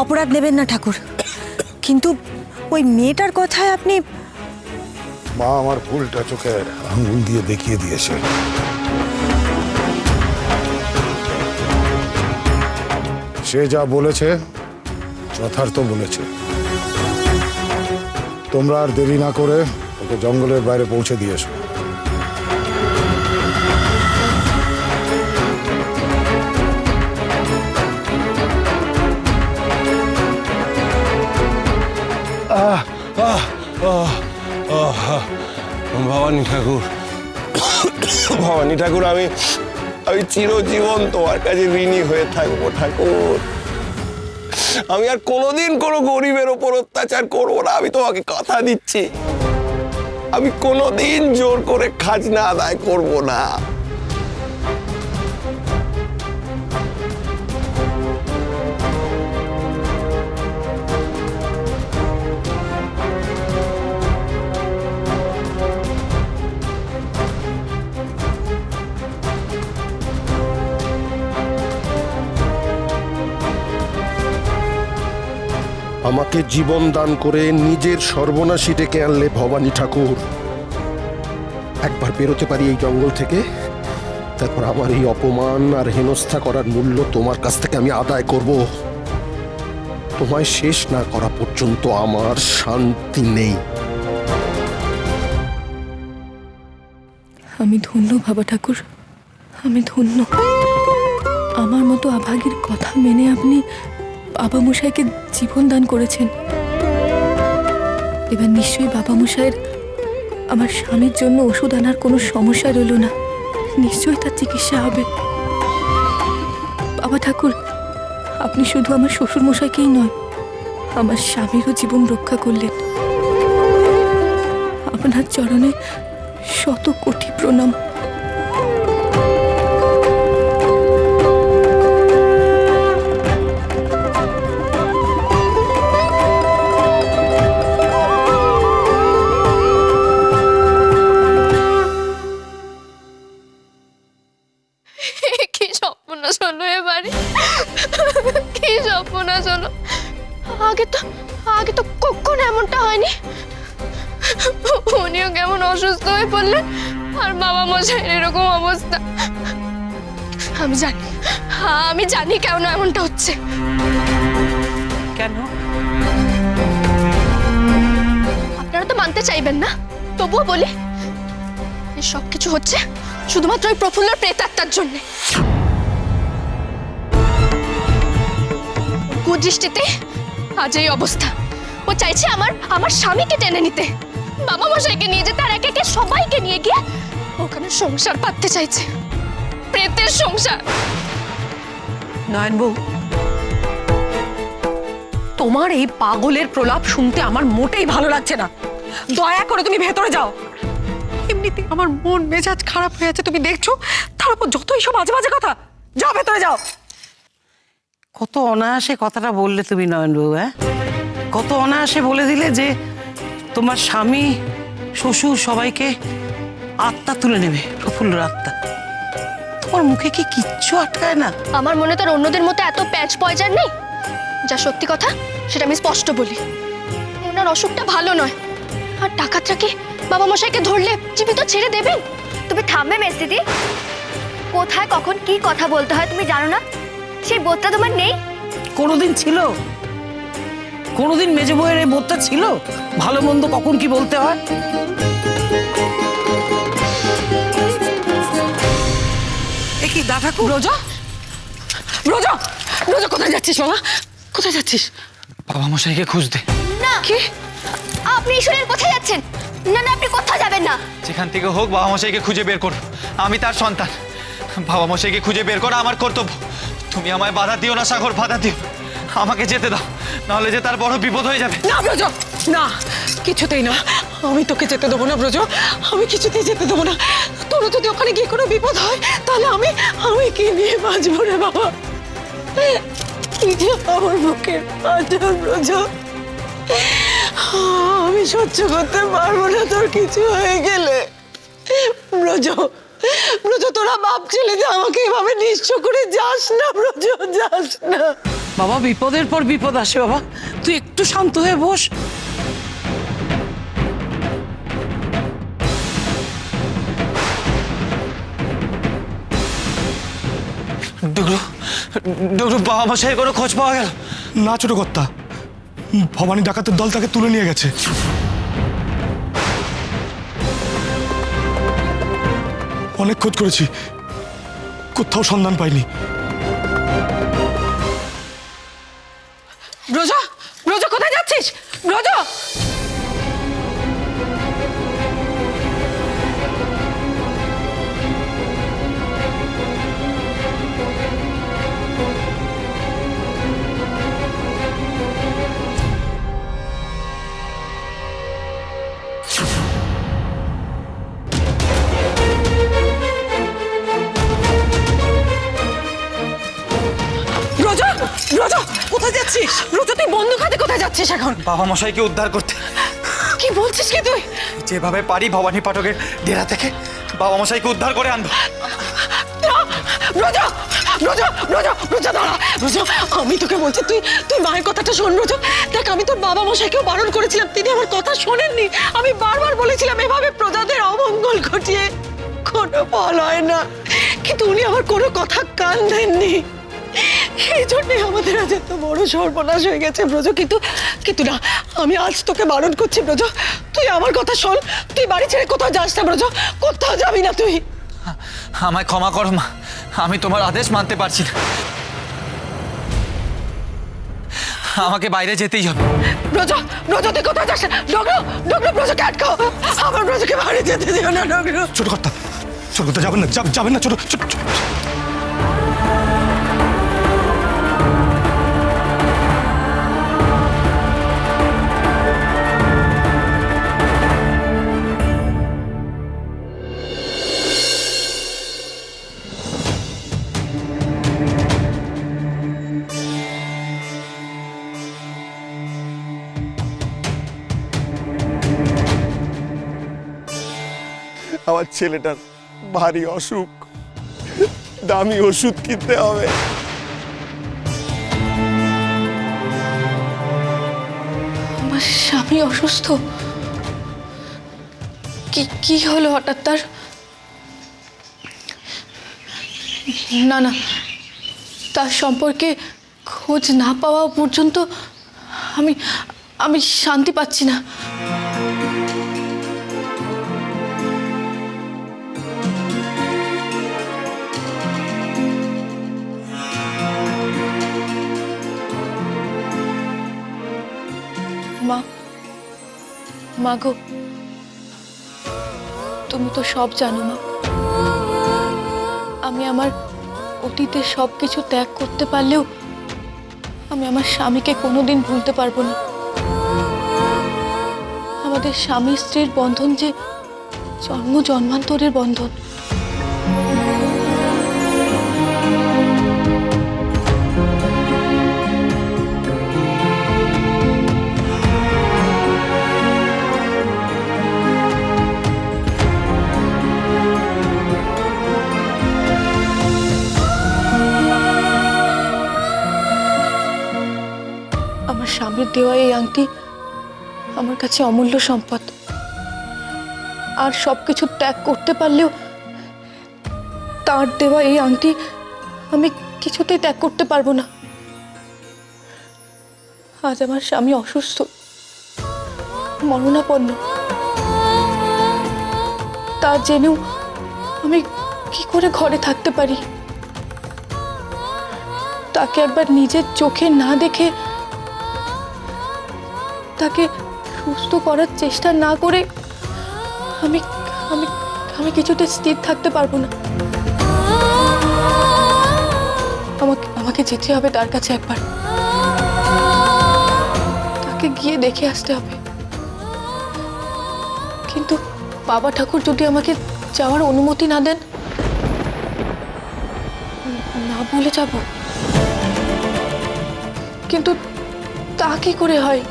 অপরাধ নেবেন না ঠাকুর, কিন্তু ওই মেয়েটার কথায় আপনি। মা আমার ভুলটা চোখের আঙুল দিয়ে দেখিয়ে দিয়েছে। সে যা বলেছে যথার্থ বলেছে। তোমরা আর দেরি না করে ওকে জঙ্গলের বাইরে পৌঁছে দিয়েছো। ভবানী ঠাকুর, ভবানী ঠাকুর, আমি চিরজীবন তোমার কাছে ঋণী হয়ে থাকবো ঠাকুর। আমি আর কোনোদিন কোনো গরিবের ওপর অত্যাচার করবো না, আমি তোমাকে কথা দিচ্ছি। আমি কোনোদিন জোর করে খাজনা আদায় করবো না। আমাকে জীবন দান করে নিজের সর্বনাশী ডেকে আনলে ভবানী ঠাকুর। একবার বেরোতে পারি এই জঙ্গল থেকে, তারপর আমার এই অপমান আর হেনস্থা করার মূল্য তোমার কাছ থেকে আমি আদায় করব। তোমায় শেষ না করা পর্যন্ত আমার শান্তি নেই। আমি ধন্য বাবা ঠাকুর, আমি ধন্য। আমার মতো আভাগীর কথা মেনে আপনি বাবা মশাইকে জীবন দান করেছেন। এবার নিশ্চয়ই বাবা মশাইয়ের আমার স্বামীর জন্য ওষুধ আনার কোনো সমস্যা রইল না, নিশ্চয়ই তার চিকিৎসা হবে। বাবা ঠাকুর, আপনি শুধু আমার শ্বশুর মশাইকেই নয়, আমার স্বামীরও জীবন রক্ষা করলেন। আপনার চরণে শত কোটি প্রণাম। কি সর্বনাশ হলো এবারে, কি সর্বনাশ হলো। আগে তো কখনো এমনটা হয়নি। উনিও কেমন অসুস্থ হয়ে পড়লেন, আর বাবা মশাইয়ের এরকম অবস্থা। আমি জানি কেন এমনটা হচ্ছে। কেন? আপনারা তো মানতে চাইবেন না, তবুও বলি, এই সব কিছু হচ্ছে শুধুমাত্র ওই প্রফুল্লর প্রেতাত্মার জন্যে। কুদৃষ্টিতে আজ এই অবস্থা। ও চাইছে আমার স্বামীকে টেনে নিতে, বাবা মশাইকে নিয়ে যেতে, আর একে একে সবাইকে নিয়ে গিয়ে ওখানে সংসার পাততে চাইছে, প্রেতের সংসার। নয়ন বউ, তোমার এই পাগলের প্রলাপ শুনতে আমার মোটেই ভালো লাগছে না। দয়া করে তুমি ভেতরে যাও। এমনিতে আমার মন মেজাজ খারাপ হয়ে আছে, তুমি দেখছো, তারপর যত এইসব বাজে বাজে কথা। যাও ভেতরে যাও। কত অনায়াসে কথাটা বললে তুমি নয়নবাবু, হ্যাঁ? কত অনায়াসে বলে দিলে যে তোমার স্বামী শ্বশুর সবাইকে আত্মা তুলে নেবে, প্রফুল্লর আত্মা। তোমার মুখে কি কিচ্ছু আটকায় না? আমার মনে তার অন্যদের মতো এত প্যাচ পয়জার নেই। যা সত্যি কথা সেটা আমি স্পষ্ট বলি, ওনার অসুখটা ভালো নয়। আর ডাকাতরা কি বাবা মশাইকে ধরলে জীবিত ছেড়ে দেবেন? তুমি থামবে মেস দিদি? কোথায় কখন কি কথা বলতে হয় তুমি জানো না? সেই বোধটা তোমার নেই? কোনোদিন ছিল? কোনোদিন মেজে বউয়ের এই বোধটা ছিল? ভালো মন্দ কখন কি বলতে হয়? এ কি দা ঠাকুর? রোজা, রোজা, রোজা, কোথায় যাচ্ছিস বাবা? কোথায় যাচ্ছিস? বাবা মশাইকে খুঁজতে। না, কি আপনি ঈশ্বরের কোথায় যাচ্ছেন? না না, আপনি কোথাও যাবেন না। যেখান থেকে হোক বাবা মশাইকে খুঁজে বের করো, আমি তার সন্তান। বাবা মশাইকে খুঁজে বের করা আমার কর্তব্য। তুমি আমায় বাধা দিও না সাগর, বাধা দিও। আমাকে যেতে দাও, নাহলে যে তার বড় বিপদ হয়ে যাবে। না ব্রজ, না, কিছুতেই না। আমি তোকে যেতে দেবো না ব্রজ, আমি কিছুতেই যেতে দেবো না। তোর যদি ওখানে গিয়ে কোনো বিপদ হয় তাহলে আমি কি নিয়ে বাঁচবো রে বাবা? তুই যে আমার বুকের আচার ব্রজ, আমি সহ্য করতে পারবো না তোর কিছু হয়ে গেলে। ব্রজ, ব্রজ, তোরা বাপ ছেলে যে আমাকে এভাবে নিঃস্ব করে যাস না ব্রজ, যাস না। বাবা বিপদের পর বিপদ আসে বাবা, তুই একটু শান্ত হয়ে বস। ডুগরু ডুগরু বাবা মশাইয়ের কোনো খোঁজ পাওয়া গেল? না ছোট কর্তা, ভবানী ডাকাতের দল তাকে তুলে নিয়ে গেছে। অনেক খোঁজ করেছি, কোথাও সন্ধান পাইনি। ব্রজ, ব্রজ কোথায় যাচ্ছিস? ব্রজ, ব্রজ, ব্রজ কোথায় যাচ্ছিস? ব্রজ তুই বন্দুক হাতে কোথায় যাচ্ছিস এখন? বাবা মশাইকে উদ্ধার করতে। কি বলছিস কি তুই? যেভাবে পারি ভবানী পাঠকের ডেরা থেকে বাবা মশাইকে উদ্ধার করে আনবো। ব্রজ, ব্রজ, ব্রজ, ব্রজ দাঁড়া। ব্রজ, আমি তোকে বলছি তুই তুই মায়ের কথাটা শোন। ব্রজ দেখ, আমি তোর বাবা মশাইকেও বারণ করেছিলাম, তিনি আমার কথা শোনেননি। আমি বারবার বলেছিলাম এভাবে প্রজাদের অমঙ্গল ঘটিয়ে কোনো ফল হয় না, কিন্তু উনি আমার কোনো কথা কান দেননি। এই জন্যই আমাদের আজ এত বড় সর্বনাশ হয়ে গেছে ব্রজ। কিন্তু কিন্তু না, আমি আজ তোকে বারণ করছি ব্রজ, তুই আমার কথা শোন। তুই বাড়ি ছেড়ে কোথাও যাস না ব্রজ, কোথাও যাবি না তুই। আমায় ক্ষমা করো মা, আমি তোমার আদেশ মানতে পারছি না, আমাকে বাইরে যেতেই হবে। ব্রজ, ব্রজ তুই কোথায় যাস না? ডগরু, ডগরু ব্রজকে আটকাও, আমার ব্রজকে বাড়ি যেতে দিও না ডগরু। ছোট কর্তা, ছোট কর্তা যাবেন না, যাবেন না ছোট ছোট। আমার ছেলেটার ভারী অসুখ, দামি ওষুধ কিনতে হবে। আমার স্বামী অসুস্থ? কি কি হলো হঠাৎ তার? না না, তার সম্পর্কে খোঁজ না পাওয়া পর্যন্ত আমি আমি শান্তি পাচ্ছি না। মা, মা গো, তুমি তো সব জানো মা। আমি আমার অতীতের সব কিছু ত্যাগ করতে পারলেও আমি আমার স্বামীকে কোনোদিন ভুলতে পারবো না। আমাদের স্বামী স্ত্রীর বন্ধন যে জন্ম জন্মান্তরের বন্ধন। আমার স্বামীর দেওয়া এই আংটি আমার কাছে অমূল্য সম্পদ। আর সবকিছু ত্যাগ করতে পারলেও তার দেওয়া এই আংটি আমি কিছুতেই ত্যাগ করতে পারবো না। আজ আমার স্বামী অসুস্থ, মরণাপন্ন, তা জেনেও আমি কি করে ঘরে থাকতে পারি? তাকে একবার নিজের চোখে না দেখে, তাকে সুস্থ করার চেষ্টা না করে আমি আমি আমি কিছুতে স্থির থাকতে পারবো না। আমাকে যেতে হবে তার কাছে একবার, তাকে গিয়ে দেখে আসতে হবে। কিন্তু বাবা ঠাকুর যদি আমাকে যাওয়ার অনুমতি না দেন, না বলে যাব। কিন্তু তা কি করে হয়?